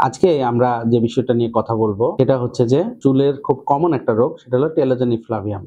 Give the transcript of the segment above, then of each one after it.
আজকে আমরা যে বিষয়টা নিয়ে কথা বলবো সেটা হচ্ছে যে চুলের খুব কমন একটা রোগ, সেটা হলো টেলোজেনি ফ্লাভিয়াম।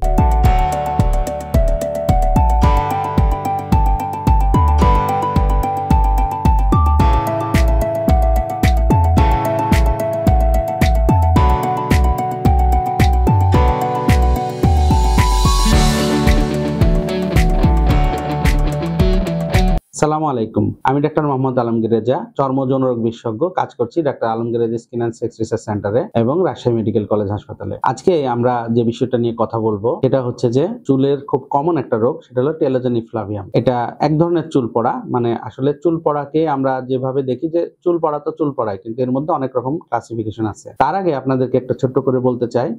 আসসালামু আলাইকুম, আমি ডাক্তার মোহাম্মদ আলমগীর রেজা, চর্ম যৌন রোগ বিশেষজ্ঞ, কাজ করছি doctor Alamgir Reza skin and sex research সেন্টারে এবং রাজশাহী মেডিকেল কলেজ হাসপাতালে। আজকে আমরা যে বিষয়টা নিয়ে কথা বলবো সেটা হচ্ছে যে চুলের খুব কমন একটা রোগ, সেটা হলো টেলোজেনি ফ্লাভিয়াম। এটা এক ধরনের চুল পড়া, মানে আসলে চুল পড়াকে আমরা যেভাবে দেখি যে চুল পড়া তো চুল পড়ায়, কিন্তু এর মধ্যে অনেক রকম ক্লাসিফিকেশন আছে। তার আগে আপনাদেরকে একটা ছোট্ট করে বলতে চাই,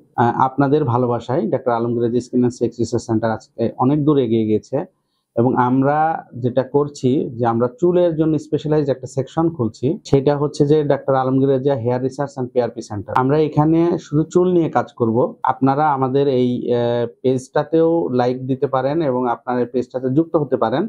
আপনাদের ভালোবাসায় doctor Alamgir Reza skin and sex research centre আজকে অনেক দূর এগিয়ে গিয়েছে এবং আমরা যেটা করছি যে আমরা চুলের জন্য স্পেশালাইজড একটা সেকশন খুলছি, সেটা হচ্ছে যে doctor Alamgir Reza hair research and PRP centre. আমরা এখানে শুধু চুল নিয়ে কাজ করব। আপনারা আমাদের এই পেজটাতেও লাইক দিতে পারেন এবং আপনার এই পেজটাতে যুক্ত হতে পারেন,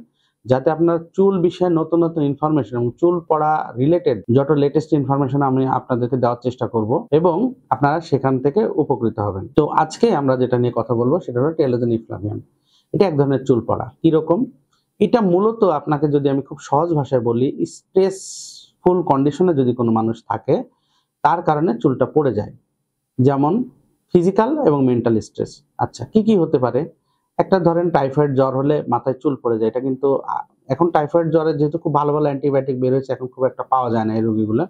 যাতে আপনার চুল বিষয়ে নতুন নতুন ইনফরমেশন এবং চুল পড়া রিলেটেড যত লেটেস্ট ইনফরমেশন আমি আপনাদেরকে দেওয়ার চেষ্টা করব এবং আপনারা সেখান থেকে উপকৃত হবেন। তো আজকে আমরা যেটা নিয়ে কথা বলবো সেটা হলো টেলোজেনি ফ্লাভিয়াম। এটা এক ধরনের চুল পড়া। কিরকম? এটা মূলত আপনাকে যদি আমি খুব সহজ ভাষায় বলি, স্ট্রেসফুল কন্ডিশনে যদি কোনো মানুষ থাকে তার কারণে চুলটা পড়ে যায়, যেমন ফিজিক্যাল এবং মেন্টাল স্ট্রেস। আচ্ছা, কি কি হতে পারে? একটা ধরেন টাইফয়েড জ্বর হলে মাথায় চুল পড়ে যায়। এটা কিন্তু এখন টাইফয়েড জ্বরের যেহেতু খুব ভালো ভালো অ্যান্টিবায়োটিক বের হয়েছে, এখন খুব একটা পাওয়া যায় না এই রোগীগুলো।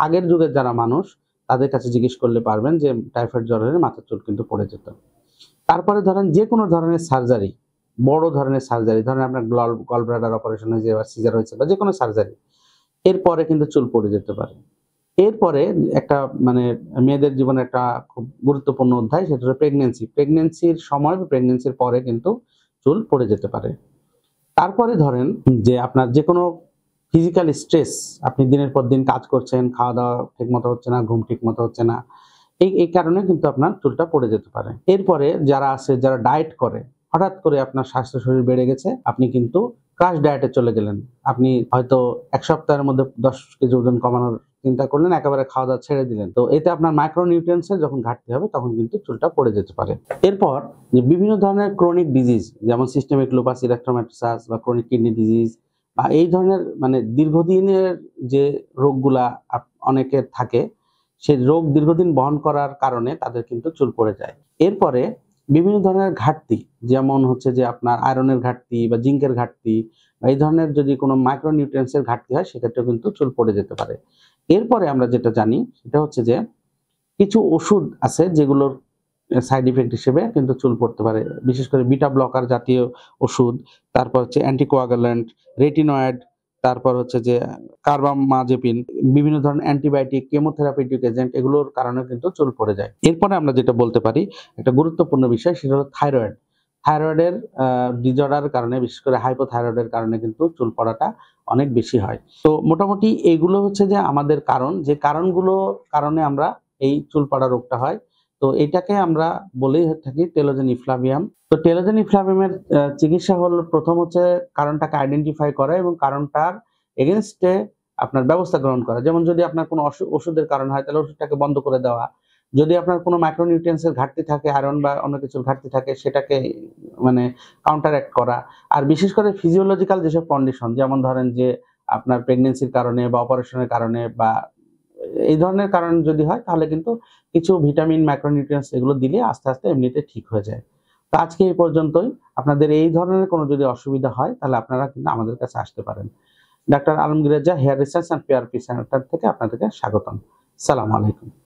আগের যুগের যারা মানুষ তাদের কাছে জিজ্ঞেস করলে পারবেন যে টাইফয়েড জ্বর হলে মাথার চুল কিন্তু পড়ে যেত। তারপরে ধরেন যে কোনো ধরনের সার্জারি, বড় ধরনের সার্জারি, ধরেন আপনার গল ব্লাডার অপারেশন হয়েছে বা সিজার হয়েছে বা যে কোনো সার্জারি, এরপরে কিন্তু চুল পড়ে যেতে পারে। এরপরে একটা মানে মেয়েদের জীবনে একটা খুব গুরুত্বপূর্ণ অধ্যায়, সেটা হলো প্রেগনেন্সির সময় বা প্রেগনেন্সির পরে কিন্তু চুল পড়ে যেতে পারে। তারপরে ধরেন যে আপনার যে কোনো ফিজিক্যাল স্ট্রেস, আপনি দিনের পর দিন কাজ করছেন, খাওয়া দাওয়া ঠিক মতো হচ্ছে না, ঘুম ঠিক মতো হচ্ছে না, এই কারণে কিন্তু আপনার চুলটা পড়ে যেতে পারে। এরপরে যারা ডায়েট করে, হঠাৎ করে আপনার স্বাস্থ্য শরীর বেড়ে গেছে, আপনি কিন্তু ক্রাশ ডায়েটে চলে গেলেন। আপনি হয়তো এক সপ্তাহের মধ্যে 10 কেজি ওজন কমানোর চিন্তা করলেন, একেবারে খাওয়া দাওয়া ছেড়ে দিলেন। তো এতে আপনার মাইক্রোনিউট্রিয়েন্টসের যখন ঘাটতি হবে তখন কিন্তু চুলটা পড়ে যেতে পারে। এরপর যে বিভিন্ন ধরনের ক্রনিক ডিজিজ, যেমন সিস্টেমিক লুপাস ইরিথ্রোমাটোসাস বা ক্রনিক কিডনি ডিজিজ বা এই ধরনের মানে দীর্ঘদিনের যে রোগগুলা অনেকের থাকে, সেই রোগ দীর্ঘদিন বহন করার কারণে তাদের কিন্তু চুল পড়ে যায়। এরপরে বিভিন্ন ধরনের ঘাটতি, যেমন হচ্ছে যে আপনার আয়রনের ঘাটতি বা জিঙ্কের ঘাটতি বা এই ধরনের যদি কোনো মাইক্রোনিউট্রিয়েন্টসের ঘাটতি হয়, সেক্ষেত্রেও কিন্তু চুল পড়ে যেতে পারে। এরপরে আমরা যেটা জানি সেটা হচ্ছে যে কিছু ওষুধ আছে যেগুলোর সাইড ইফেক্ট হিসেবে কিন্তু চুল পড়তে পারে, বিশেষ করে বিটা ব্লকার জাতীয় ওষুধ, তারপর হচ্ছে অ্যান্টিকোয়াগুল্যান্ট, রেটিনয়েড, তারপর হচ্ছে যে কার্বামাজেপিন, বিভিন্ন ধরনের অ্যান্টিবায়োটিক, কেমোথেরাপিউটিক এজেন্ট, এগুলোর কারণে কিন্তু চুল পড়ে যায়। এরপরে আমরা যেটা বলতে পারি একটা গুরুত্বপূর্ণ বিষয়, সেটা হলো থাইরয়েডের ডিজঅর্ডার কারণে, বিশেষ করে হাইপোথাইরয়েডের কারণে কিন্তু চুল পড়াটা অনেক বেশি হয়। তো মোটামুটি এগুলো হচ্ছে যে আমাদের যে কারণগুলো কারণে আমরা এই চুল পড়া রোগটা হয়। তো এটাকে আমরা বলেই থাকি টেলোজেনি ফ্লাভিয়াম। তো টেলোজেনি ফ্লাভিয়ামের চিকিৎসা হলো, প্রথম হচ্ছে কারণটাকে আইডেন্টিফাই করা এবং কারণটার এগেনস্টে আপনার ব্যবস্থা গ্রহণ করা। যেমন যদি আপনার কোনো ওষুধের কারণ হয় তাহলে ওষুধটাকে বন্ধ করে দেওয়া। যদি আপনার কোনো মাইক্রোনিউট্রিয়েন্টসের ঘাটতি থাকে, আয়রন বা অন্য কিছুর ঘাটতি থাকে, সেটাকে মানে কাউন্টারঅ্যাক্ট করা। আর বিশেষ করে ফিজিওলজিক্যাল যেসব কন্ডিশন, যেমন ধরেন যে আপনার প্রেগনেন্সির কারণে বা অপারেশনের কারণে বা এই ধরনের কারণ যদি হয়, তাহলে কিন্তু কিছু ভিটামিন, মাইক্রোনিউট্রিয়েন্টস এগুলো দিলে আস্তে আস্তে এমনিতে ঠিক হয়ে যায়। তো আজকে এই পর্যন্তই। আপনাদের এই ধরনের কোনো যদি অসুবিধা হয় তাহলে আপনারা কিন্তু আমাদের কাছে আসতে পারেন। Doctor Alamgir Reza hair research and PRP centre থেকে আপনাদেরকে স্বাগতম। আসসালামু আলাইকুম।